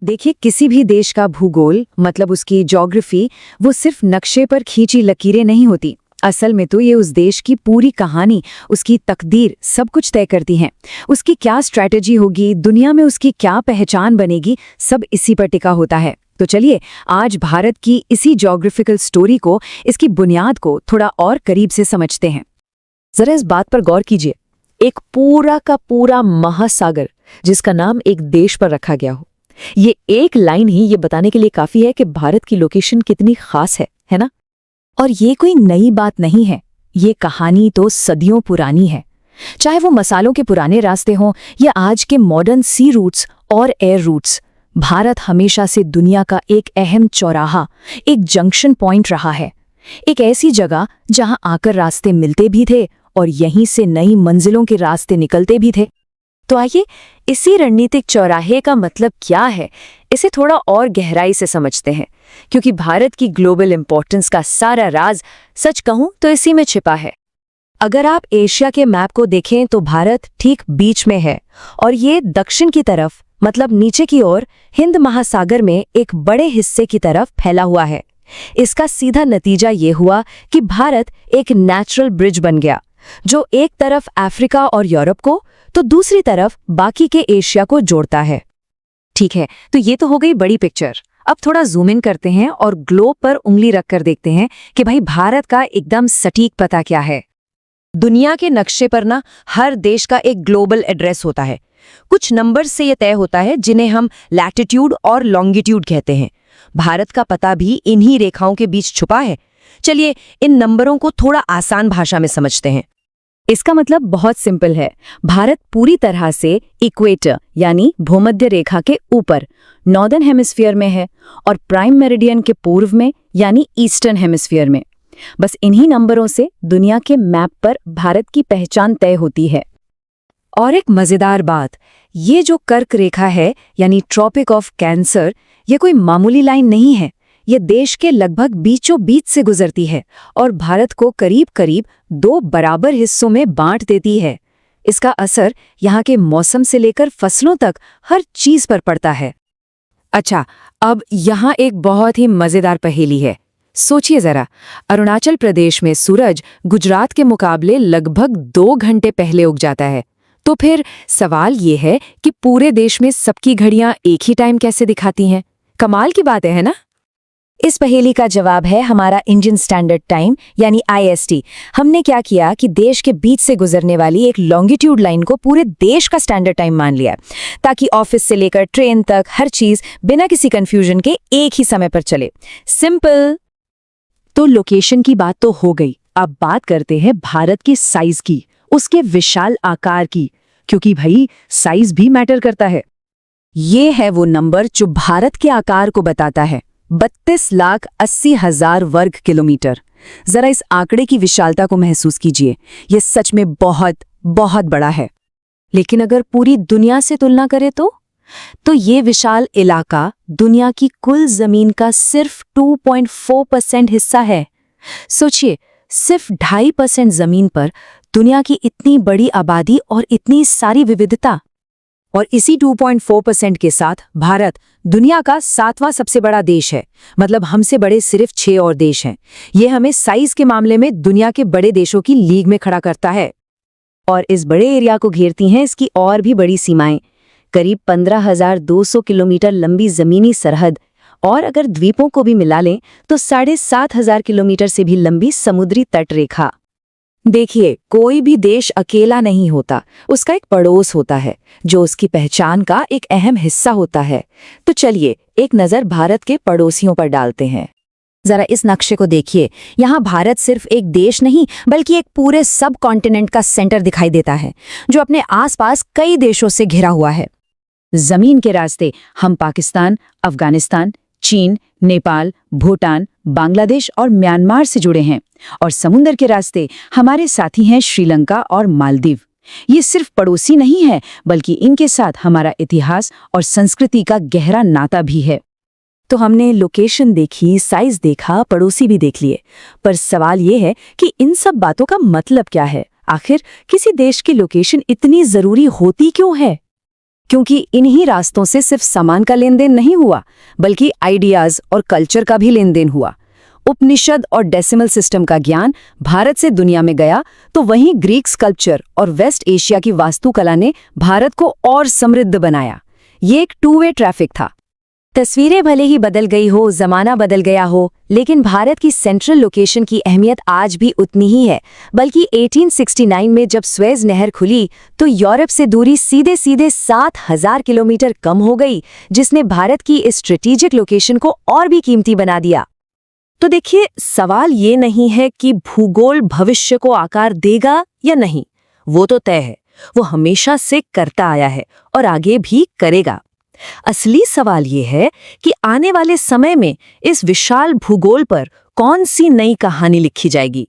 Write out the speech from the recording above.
देखिए, किसी भी देश का भूगोल मतलब उसकी ज्योग्राफी वो सिर्फ नक्शे पर खींची लकीरें नहीं होती। असल में तो ये उस देश की पूरी कहानी, उसकी तकदीर सब कुछ तय करती हैं। उसकी क्या स्ट्रैटेजी होगी, दुनिया में उसकी क्या पहचान बनेगी, सब इसी पर टिका होता है। तो चलिए आज भारत की इसी ज्योग्राफिकल स्टोरी को, इसकी बुनियाद को थोड़ा और करीब से समझते हैं। जरा इस बात पर गौर कीजिए, एक पूरा का पूरा महासागर जिसका नाम एक देश पर रखा गया हो, ये एक लाइन ही ये बताने के लिए काफी है कि भारत की लोकेशन कितनी खास है ना? और ये कोई नई बात नहीं है, ये कहानी तो सदियों पुरानी है। चाहे वो मसालों के पुराने रास्ते हों या आज के मॉडर्न सी रूट्स और एयर रूट्स, भारत हमेशा से दुनिया का एक अहम चौराहा, एक जंक्शन पॉइंट रहा है। एक ऐसी जगह जहां आकर रास्ते मिलते भी थे और यहीं से नई मंजिलों के रास्ते निकलते भी थे। तो आइए इसी रणनीतिक चौराहे का मतलब क्या है, इसे थोड़ा और गहराई से समझते हैं, क्योंकि भारत की ग्लोबल इंपॉर्टेंस का सारा राज सच कहूं तो इसी में छिपा है। अगर आप एशिया के मैप को देखें तो भारत ठीक बीच में है और ये दक्षिण की तरफ मतलब नीचे की ओर हिंद महासागर में एक बड़े हिस्से की तरफ फैला हुआ है। इसका सीधा नतीजा ये हुआ कि भारत एक नेचुरल ब्रिज बन गया, जो एक तरफ अफ्रीका और यूरोप को तो दूसरी तरफ बाकी के एशिया को जोड़ता है। ठीक है, तो ये तो हो गई बड़ी पिक्चर। अब थोड़ा जूम इन करते हैं और ग्लोब पर उंगली रखकर देखते हैं कि भाई भारत का एकदम सटीक पता क्या है। दुनिया के नक्शे पर ना हर देश का एक ग्लोबल एड्रेस होता है। कुछ नंबर से ये तय होता है जिन्हें हम लैटिट्यूड और लॉन्गिट्यूड कहते हैं। भारत का पता भी इन्हीं रेखाओं के बीच छुपा है। चलिए इन नंबरों को थोड़ा आसान भाषा में समझते हैं। इसका मतलब बहुत सिंपल है। भारत पूरी तरह से इक्वेटर यानी भूमध्य रेखा के ऊपर नॉर्दर्न हेमिस्फीयर में है और प्राइम मेरिडियन के पूर्व में यानी ईस्टर्न हेमिस्फीयर में। बस इन्हीं नंबरों से दुनिया के मैप पर भारत की पहचान तय होती है। और एक मजेदार बात, ये जो कर्क रेखा है यानी ट्रॉपिक ऑफ कैंसर, ये कोई मामूली लाइन नहीं है। ये देश के लगभग बीचों बीच से गुजरती है और भारत को करीब करीब 2 बराबर हिस्सों में बांट देती है। इसका असर यहाँ के मौसम से लेकर फसलों तक हर चीज पर पड़ता है। अच्छा, अब यहाँ एक बहुत ही मजेदार पहेली है। सोचिए जरा, अरुणाचल प्रदेश में सूरज गुजरात के मुकाबले लगभग 2 घंटे पहले उग जाता है। तो फिर सवाल ये है कि पूरे देश में सबकी घड़ियां एक ही टाइम कैसे दिखाती हैं? कमाल की बात है ना? इस पहेली का जवाब है हमारा इंडियन स्टैंडर्ड टाइम यानी IST। हमने क्या किया कि देश के बीच से गुजरने वाली एक लॉन्गिट्यूड लाइन को पूरे देश का स्टैंडर्ड टाइम मान लिया, ताकि ऑफिस से लेकर ट्रेन तक हर चीज बिना किसी कंफ्यूजन के एक ही समय पर चले। सिंपल। तो लोकेशन की बात तो हो गई, अब बात करते हैं भारत की साइज की, उसके विशाल आकार की, क्योंकि भाई साइज भी मैटर करता है। ये है वो नंबर जो भारत के आकार को बताता है, 32,80,000 वर्ग किलोमीटर। जरा इस आंकड़े की विशालता को महसूस कीजिए, ये सच में बहुत बहुत बड़ा है। लेकिन अगर पूरी दुनिया से तुलना करें तो ये विशाल इलाका दुनिया की कुल जमीन का सिर्फ 2.4% हिस्सा है। सोचिए, सिर्फ 2.5% जमीन पर दुनिया की इतनी बड़ी आबादी और इतनी सारी विविधता। और इसी 2.4% के साथ भारत दुनिया का 7वां सबसे बड़ा देश है। मतलब हमसे बड़े सिर्फ 6 और देश हैं। ये हमें साइज के मामले में दुनिया के बड़े देशों की लीग में खड़ा करता है। और इस बड़े एरिया को घेरती हैं इसकी और भी बड़ी सीमाएं, करीब 15,200 किलोमीटर लंबी जमीनी सरहद, और अगर द्वीपों को भी मिला लें तो 7,500 किलोमीटर से भी लंबी समुद्री तट रेखा। देखिए, कोई भी देश अकेला नहीं होता, उसका एक पड़ोस होता है जो उसकी पहचान का एक अहम हिस्सा होता है। तो चलिए एक नज़र भारत के पड़ोसियों पर डालते हैं। जरा इस नक्शे को देखिए, यहाँ भारत सिर्फ एक देश नहीं बल्कि एक पूरे सब कॉन्टिनेंट का सेंटर दिखाई देता है, जो अपने आसपास कई देशों से घिरा हुआ है। जमीन के रास्ते हम पाकिस्तान, अफगानिस्तान, चीन, नेपाल, भूटान, बांग्लादेश और म्यांमार से जुड़े हैं, और समुद्र के रास्ते हमारे साथी हैं श्रीलंका और मालदीव। ये सिर्फ पड़ोसी नहीं है बल्कि इनके साथ हमारा इतिहास और संस्कृति का गहरा नाता भी है। तो हमने लोकेशन देखी, साइज देखा, पड़ोसी भी देख लिए, पर सवाल ये है कि इन सब बातों का मतलब क्या है? आखिर किसी देश की लोकेशन इतनी जरूरी होती क्यों है? क्योंकि इन्हीं रास्तों से सिर्फ सामान का लेन देन नहीं हुआ, बल्कि आइडियाज और कल्चर का भी लेन देन हुआ। उपनिषद और डेसिमल सिस्टम का ज्ञान भारत से दुनिया में गया, तो वहीं ग्रीक स्कल्पचर और वेस्ट एशिया की वास्तुकला ने भारत को और समृद्ध बनाया। ये एक टू वे ट्रैफिक था। तस्वीरें भले ही बदल गई हो, जमाना बदल गया हो, लेकिन भारत की सेंट्रल लोकेशन की अहमियत आज भी उतनी ही है। बल्कि 1869 में जब स्वेज नहर खुली तो यूरोप से दूरी सीधे सीधे 7,000 किलोमीटर कम हो गई, जिसने भारत की इस स्ट्रेटेजिक लोकेशन को और भी कीमती बना दिया। तो देखिए, सवाल ये नहीं है कि भूगोल भविष्य को आकार देगा या नहीं, वो तो तय है, वो हमेशा से करता आया है और आगे भी करेगा। असली सवाल ये है कि आने वाले समय में इस विशाल भूगोल पर कौन सी नई कहानी लिखी जाएगी।